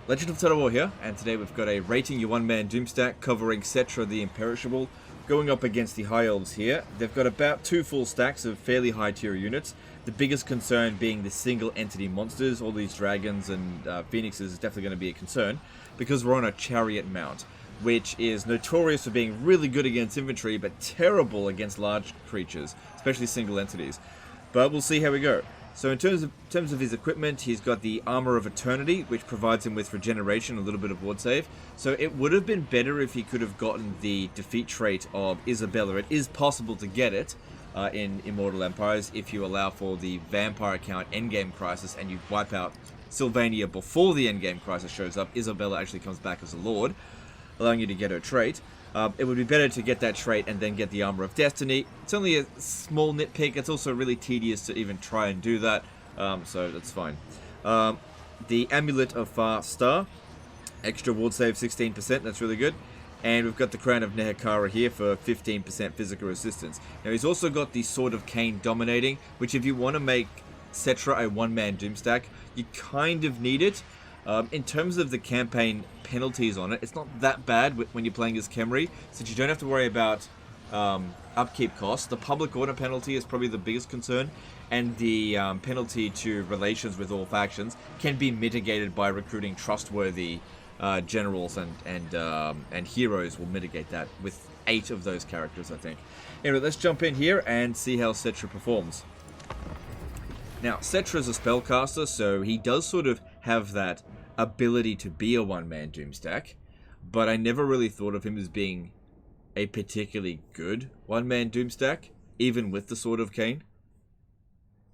Legend of Total War here, and today we've got a rating your one-man doomstack covering Settra the Imperishable, going up against the High Elves here. They've got about 2 full stacks of fairly high tier units, the biggest concern being the single entity monsters. All these dragons and phoenixes is definitely going to be a concern, because we're on a chariot mount, which is notorious for being really good against infantry, but terrible against large creatures, especially single entities. But we'll see how we go. So in terms of his equipment, he's got the Armor of Eternity, which provides him with regeneration, a little bit of ward save. So it would have been better if he could have gotten the defeat trait of Isabella. It is possible to get it in Immortal Empires if you allow for the Vampire count Endgame Crisis and you wipe out Sylvania before the Endgame Crisis shows up. Isabella actually comes back as a Lord, allowing you to get her trait. It would be better to get that trait and then get the Armor of Destiny. It's only a small nitpick. It's also really tedious to even try and do that, so that's fine. The Amulet of Far Star, extra ward save 16%, that's really good. And we've got the Crown of Nehekara here for 15% physical resistance. Now he's also got the Sword of Cain Dominating, which if you want to make Settra a one-man doomstack, you kind of need it. In terms of the campaign penalties on it, it's not that bad when you're playing as Khemri, since you don't have to worry about upkeep costs. The public order penalty is probably the biggest concern, and the penalty to relations with all factions can be mitigated by recruiting trustworthy generals, and heroes will mitigate that with 8 of those characters, I think. Anyway, let's jump in here and see how Settra performs. Now, Settra is a spellcaster, so he does sort of have that ability to be a one-man doomstack, but I never really thought of him as being a particularly good one-man doomstack, even with the Sword of Cain.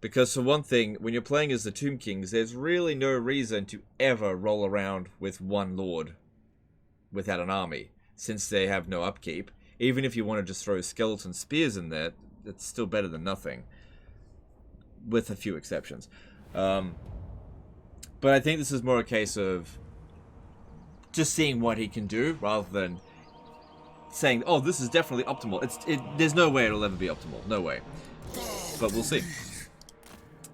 Because for one thing, when you're playing as the Tomb Kings, there's really no reason to ever roll around with one Lord without an army, since they have no upkeep. Even if you want to just throw skeleton spears in there, it's still better than nothing, with a few exceptions. But I think this is more a case of just seeing what he can do, rather than saying, oh, this is definitely optimal. There's no way it'll ever be optimal. No way. But we'll see.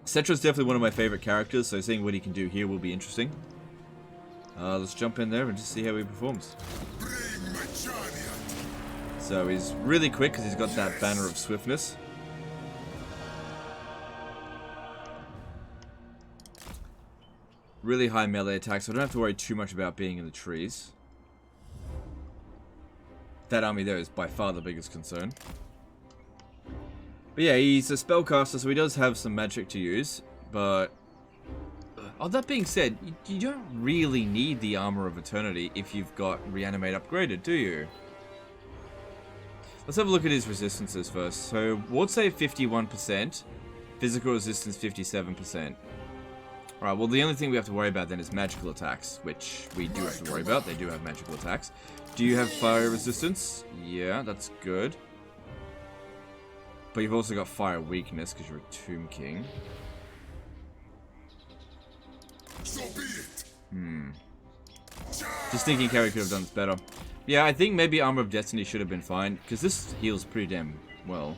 Settra's definitely one of my favorite characters, so seeing what he can do here will be interesting. Let's jump in there and just see how he performs. So he's really quick because he's got that Banner of Swiftness. Really high melee attack, so I don't have to worry too much about being in the trees. That army there is by far the biggest concern. But yeah, he's a spellcaster, so he does have some magic to use, but... Oh, that being said, you don't really need the Armor of Eternity if you've got Reanimate upgraded, do you? Let's have a look at his resistances first. So, ward save 51%, physical resistance 57%. Alright, well the only thing we have to worry about then is magical attacks, which we do have to worry about. They do have magical attacks. Do you have fire resistance? Yeah, that's good. But you've also got fire weakness because you're a Tomb King. Just thinking Carrie could have done this better. Yeah, I think maybe Armor of Destiny should have been fine, because this heals pretty damn well.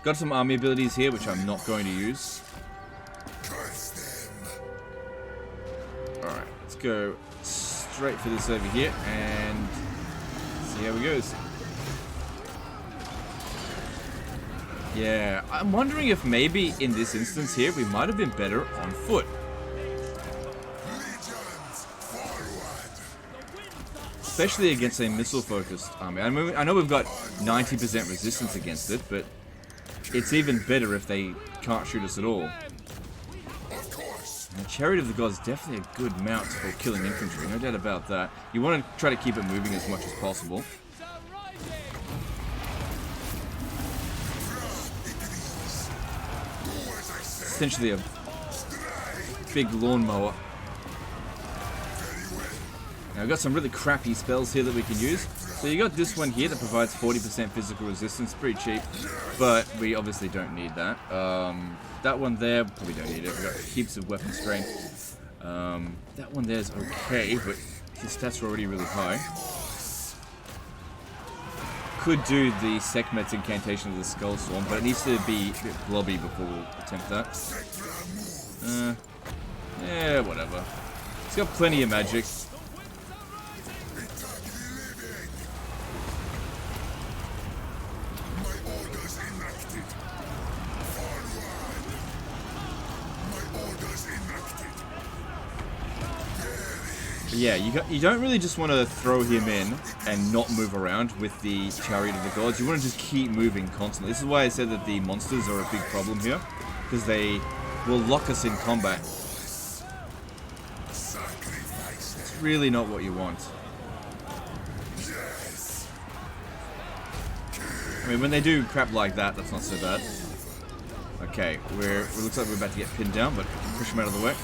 Got some army abilities here, which I'm not going to use. Alright, let's go straight for this over here and see how it goes. Yeah, I'm wondering if maybe in this instance here we might have been better on foot. Especially against a missile-focused army. I mean, I know we've got 90% resistance against it, but it's even better if they can't shoot us at all. And Chariot of the Gods is definitely a good mount for killing infantry, no doubt about that. You want to try to keep it moving as much as possible. Essentially a big lawnmower. Now we've got some really crappy spells here that we can use. So you got this one here that provides 40% physical resistance, pretty cheap, but we obviously don't need that. That one there, probably don't need it. We've got heaps of weapon strength. That one there's okay, but his stats are already really high. Could do the Sekhmet's incantation of the Skull Storm, but it needs to be a bit blobby before we'll attempt that. Yeah, whatever. He's got plenty of magic. But yeah, you don't really just want to throw him in and not move around with the Chariot of the Gods. You want to just keep moving constantly. This is why I said that the monsters are a big problem here, because they will lock us in combat. It's really not what you want. I mean, when they do crap like that, that's not so bad. Okay, it looks like we're about to get pinned down, but push him out of the way.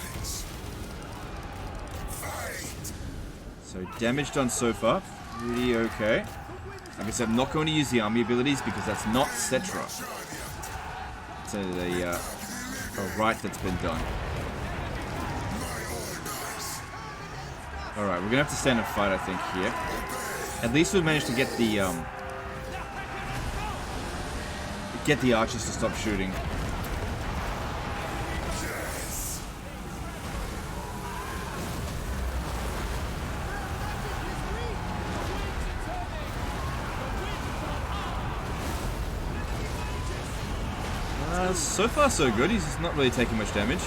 So damage done so far, pretty okay. Like I said, I'm not going to use the army abilities because that's not Settra. It's a right that's been done. Alright, we're going to have to stand and fight, I think, here. At least we've managed to get the archers to stop shooting. So far so good, he's just not really taking much damage.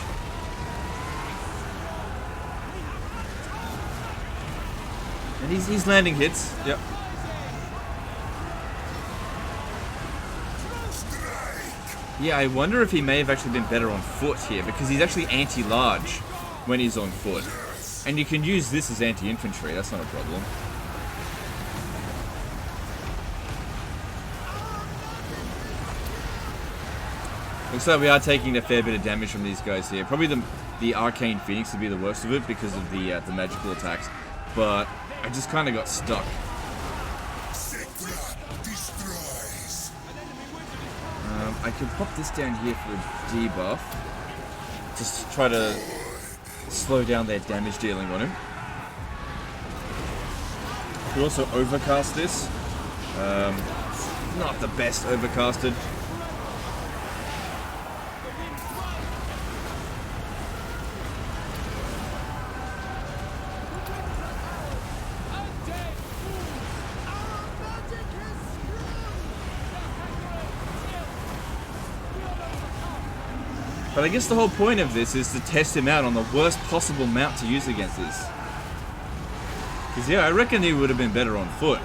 And he's landing hits, yep. Yeah, I wonder if he may have actually been better on foot here, because he's actually anti-large when he's on foot. And you can use this as anti-infantry, that's not a problem. Looks like we are taking a fair bit of damage from these guys here. Probably the Arcane Phoenix would be the worst of it because of the magical attacks. But I just kind of got stuck. I could pop this down here for a debuff. Just to try to slow down their damage dealing on him. Could also overcast this. Not the best overcasted. But I guess the whole point of this is to test him out on the worst possible mount to use against this. Because yeah, I reckon he would have been better on foot.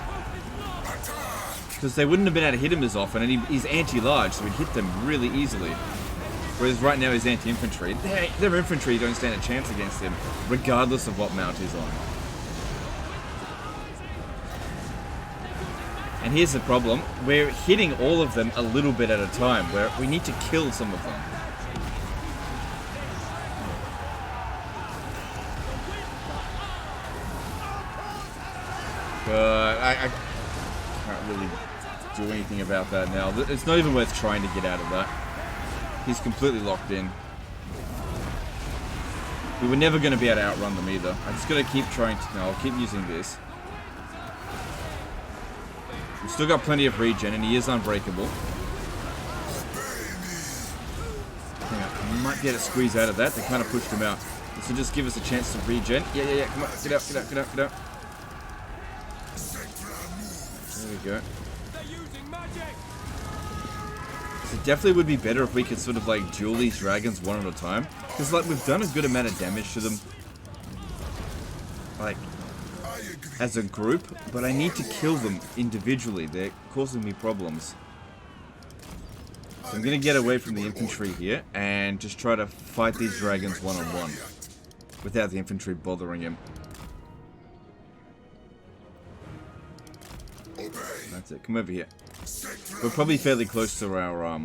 Because they wouldn't have been able to hit him as often, and he's anti-large, so he'd hit them really easily. Whereas right now he's anti-infantry. Their infantry don't stand a chance against him, regardless of what mount he's on. And here's the problem, we're hitting all of them a little bit at a time, where we need to kill some of them. I can't really do anything about that now. It's not even worth trying to get out of that. He's completely locked in. We were never going to be able to outrun them either. I'm just going to keep trying to... No, I'll keep using this. We've still got plenty of regen, and he is unbreakable. Hang on, I might be able to squeeze out of that. They kind of pushed him out. This will just give us a chance to regen. Yeah. Come on, get out. There we go. So it definitely would be better if we could sort of like duel these dragons one at a time. Because like we've done a good amount of damage to them. Like, as a group. But I need to kill them individually. They're causing me problems. So I'm going to get away from the infantry here. And just try to fight these dragons one-on-one. Without the infantry bothering him. That's it. Come over here. We're probably fairly close to our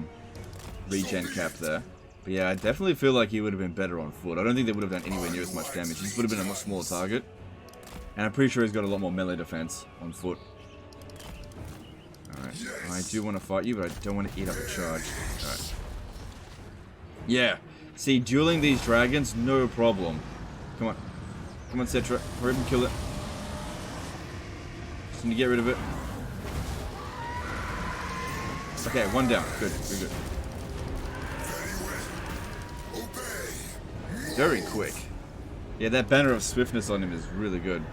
regen cap there. But yeah, I definitely feel like he would have been better on foot. I don't think they would have done anywhere near as much damage. He just would have been a much smaller target. And I'm pretty sure he's got a lot more melee defense on foot. Alright. I do want to fight you, but I don't want to eat up a charge. Alright. Yeah. See, dueling these dragons, no problem. Come on. Come on, Settra. Hurry up and kill it. Just need to get rid of it. Okay, one down. Good. Very quick. Yeah, that banner of swiftness on him is really good.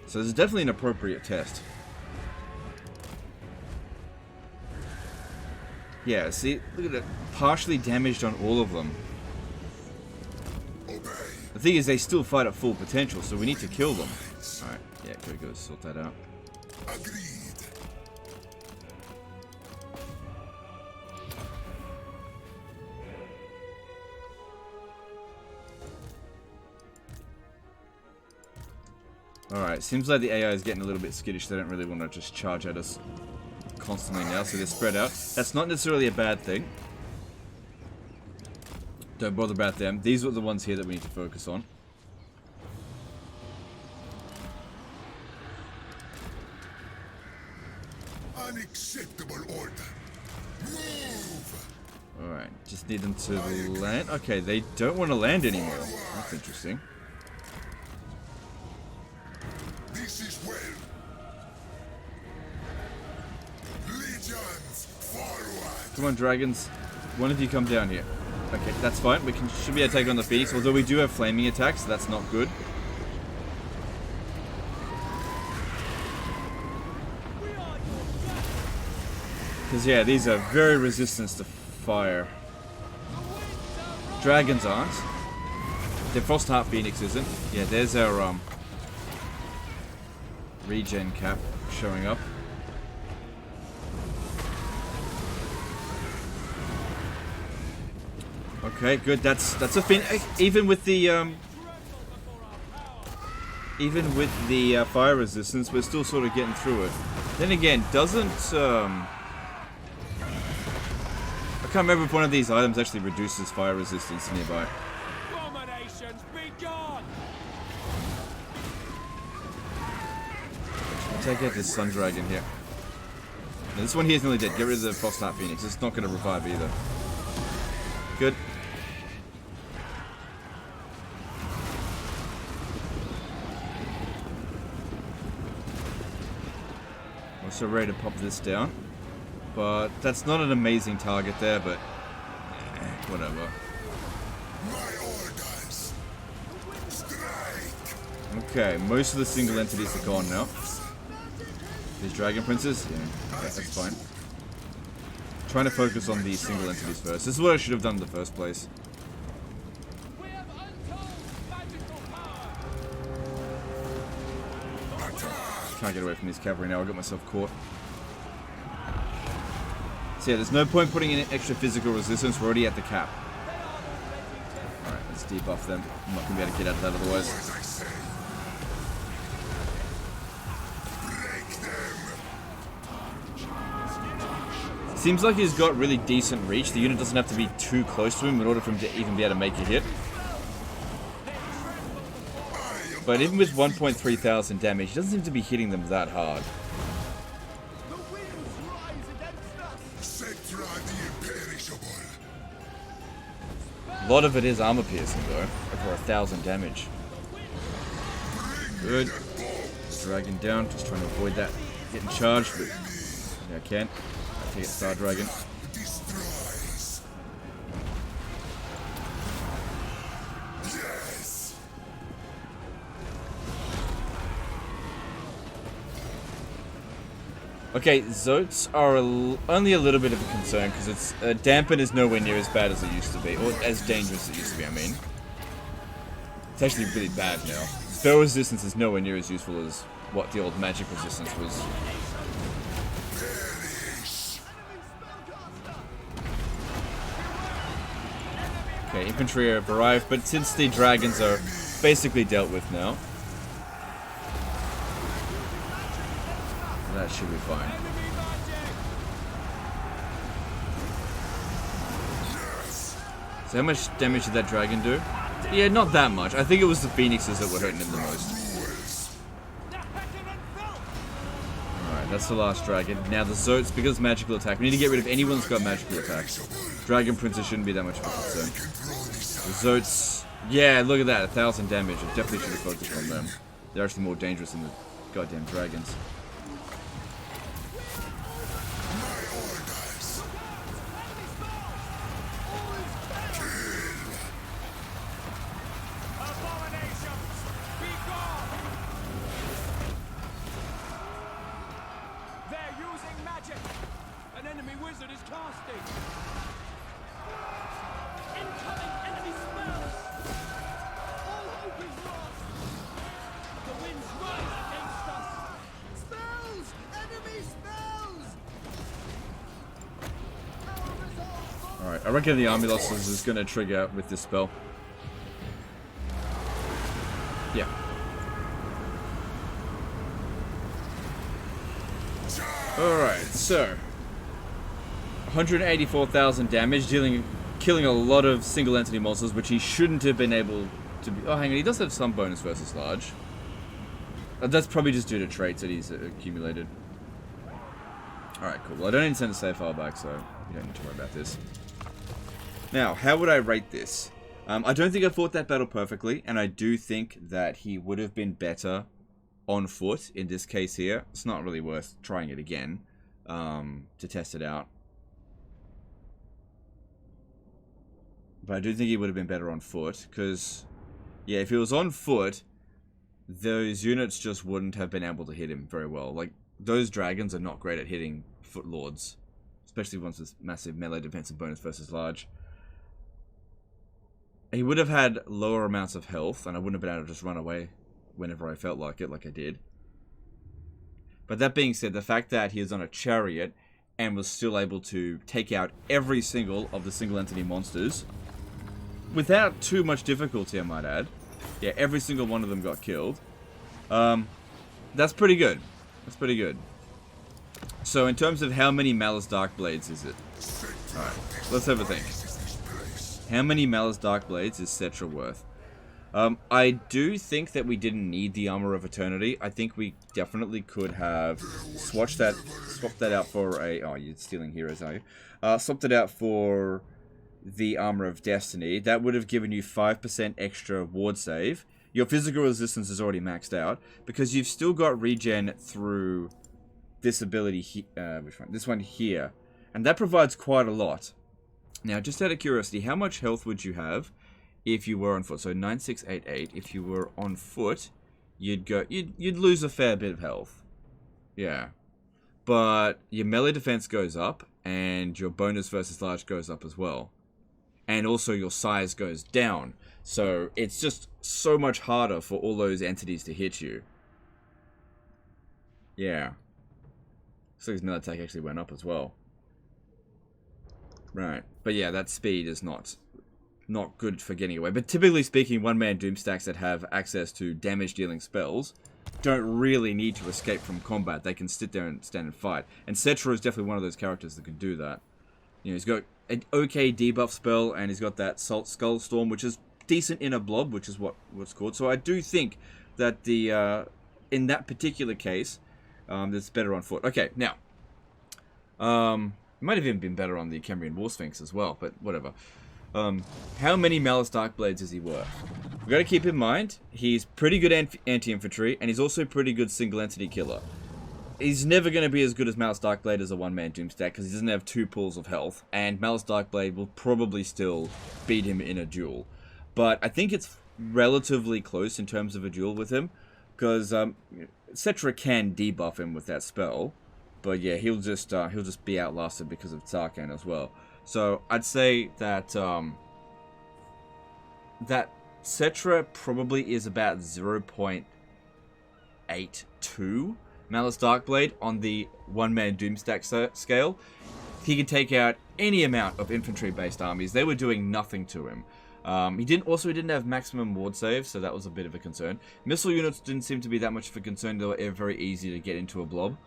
So this is definitely an appropriate test. Yeah, see, look at it. Partially damaged on all of them. The thing is, they still fight at full potential, so we need to kill them. Alright, yeah, go sort that out. Agreed. Alright, seems like the AI is getting a little bit skittish. They don't really want to just charge at us constantly now, so they're spread out. That's not necessarily a bad thing. Don't bother about them. These are the ones here that we need to focus on. Unacceptable order. Move. Alright, just need them to land. Okay, they don't want to land anymore. That's interesting. This is well. Legions forward. Come on, dragons. One of you come down here. Okay, that's fine. We should be able to take on the Phoenix, although we do have flaming attacks, so that's not good. Because, yeah, these are very resistant to fire. Dragons aren't. The Frostheart Phoenix isn't. Yeah, there's our regen cap showing up. Okay, good. That's a fin. Even with the fire resistance, we're still sort of getting through it. Then again, doesn't I can't remember if one of these items actually reduces fire resistance nearby. Take out this Sun Dragon here. Now, this one here is nearly dead. Get rid of the Frostheart Phoenix. It's not going to revive either. Good. Also ready to pop this down. But that's not an amazing target there, but whatever. Okay, most of the single entities are gone now. These dragon princes? Yeah, okay, that's fine. Trying to focus on these single entities first. This is what I should have done in the first place. Can't get away from these cavalry now, I got myself caught. So yeah, there's no point putting in extra physical resistance, we're already at the cap. Alright, let's debuff them. I'm not going to be able to get out of that otherwise. Seems like he's got really decent reach. The unit doesn't have to be too close to him in order for him to even be able to make a hit. But even with 1.3 thousand damage, he doesn't seem to be hitting them that hard. Settra the imperishable. A lot of it is armor piercing though. Over 1,000 damage. Good. Dragon down. Just trying to avoid that getting charged, but yeah, I can. I take it, Star Dragon. Destroys. Yes. Okay, Zotes are only a little bit of a concern because it's dampen is nowhere near as bad as it used to be, or as dangerous as it used to be. I mean, it's actually really bad now. Spell resistance is nowhere near as useful as what the old magic resistance was. Okay, infantry have arrived, but since the dragons are basically dealt with now, that should be fine. So how much damage did that dragon do? Yeah, not that much. I think it was the phoenixes that were hurting him the most. Alright, that's the last dragon. Now the Zotes, because magical attack, we need to get rid of anyone that's got magical attacks. Dragon princes shouldn't be that much of a concern. The Zotes, yeah, look at that, 1,000 damage. I definitely should have focused on them. They're actually more dangerous than the goddamn dragons. reckon the army losses is going to trigger with this spell. Yeah. Alright, so 184,000 damage, killing a lot of single entity monsters, which he shouldn't have been able to be. Oh, hang on, he does have some bonus versus large. That's probably just due to traits that he's accumulated. Alright, cool. Well, I don't need to send a save file back, so you don't need to worry about this. Now, how would I rate this? I don't think I fought that battle perfectly, and I do think that he would have been better on foot in this case here. It's not really worth trying it again to test it out. But I do think he would have been better on foot, because, yeah, if he was on foot, those units just wouldn't have been able to hit him very well. Like, those dragons are not great at hitting foot lords, especially ones with massive melee defensive bonus versus large. He would have had lower amounts of health, and I wouldn't have been able to just run away whenever I felt like it, like I did. But that being said, the fact that he is on a chariot and was still able to take out every single of the single entity monsters without too much difficulty, I might add. Yeah, every single one of them got killed. That's pretty good. That's pretty good. So in terms of how many Malice Darkblades is it? Alright, let's have a think. How many Malice Darkblades is Settra worth? I do think that we didn't need the Armor of Eternity. I think we definitely could have swapped that out for a... Oh, you're stealing heroes, are you? Swapped it out for the Armor of Destiny. That would have given you 5% extra ward save. Your physical resistance is already maxed out, because you've still got regen through this ability, which one? This one here. And that provides quite a lot. Now, just out of curiosity, how much health would you have if you were on foot? So 9688. If you were on foot, you'd lose a fair bit of health. Yeah. But your melee defense goes up, and your bonus versus large goes up as well. And also your size goes down. So it's just so much harder for all those entities to hit you. Yeah. So his melee attack actually went up as well. Right. But yeah, that speed is not good for getting away. But typically speaking, one-man doomstacks that have access to damage-dealing spells don't really need to escape from combat. They can sit there and stand and fight. And Settra is definitely one of those characters that can do that. You know, he's got an okay debuff spell, and he's got that Skull Storm, which is decent in a blob, which is what's called. So I do think that the in that particular case, it's better on foot. Okay, now, it might have even been better on the Cambrian War Sphinx as well, but whatever. How many Malice Darkblades is he worth? We've got to keep in mind, he's pretty good anti-infantry, and he's also pretty good single entity killer. He's never going to be as good as Malice Darkblade as a one-man doomstack, because he doesn't have 2 pools of health, and Malice Darkblade will probably still beat him in a duel. But I think it's relatively close in terms of a duel with him, because Settra can debuff him with that spell, but yeah, he'll just be outlasted because of Tarkan as well. So I'd say that that Settra probably is about 0.82 Malice Darkblade on the one-man doomstack scale. He can take out any amount of infantry-based armies. They were doing nothing to him. He didn't have maximum ward save, so that was a bit of a concern. Missile units didn't seem to be that much of a concern. They were very easy to get into a blob.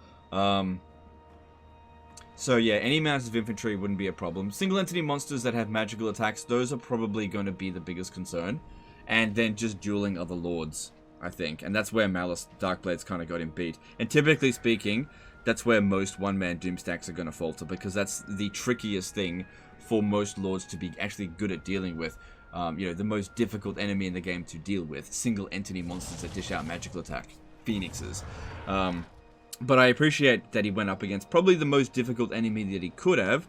So yeah, any amounts of infantry wouldn't be a problem. Single entity monsters that have magical attacks, those are probably going to be the biggest concern. And then just dueling other lords, I think. And that's where Malice Darkblades kind of got him beat. And typically speaking, that's where most one-man doomstacks are going to falter, because that's the trickiest thing for most lords to be actually good at dealing with. You know, the most difficult enemy in the game to deal with. Single entity monsters that dish out magical attack. Phoenixes. But I appreciate that he went up against probably the most difficult enemy that he could have,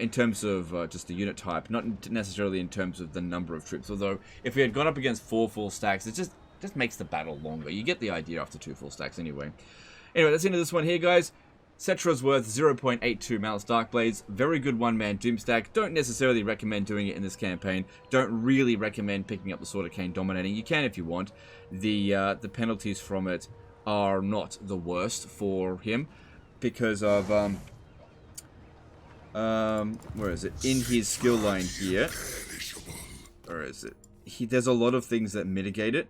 in terms of just the unit type, not necessarily in terms of the number of troops. Although, if he had gone up against 4 full stacks, it just makes the battle longer. You get the idea after 2 full stacks anyway. Anyway, that's the end of this one here, guys. Settra's worth 0.82 Malice Darkblades. Very good one-man doomstack. Don't necessarily recommend doing it in this campaign. Don't really recommend picking up the Sword of Cain Dominating. You can if you want. The penalties from it are not the worst for him because of Where is it? In his skill line here. Where is it? There's a lot of things that mitigate it.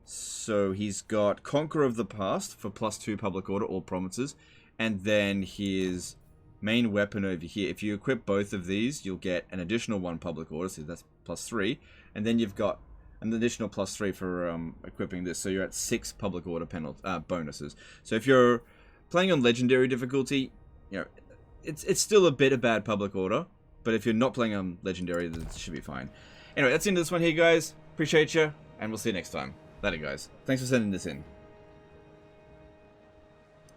So he's got Conqueror of the Past for +2 public order, all provinces. And then his main weapon over here. If you equip both of these, you'll get an additional 1 public order, so that's +3. And then you've got an additional +3 for equipping this, so you're at 6 public order bonuses. So if you're playing on legendary difficulty, you know, it's still a bit of bad public order, but if you're not playing on legendary, then it should be fine. Anyway, that's the end of this one here, guys. Appreciate you, and we'll see you next time. Later, guys. Thanks for sending this in.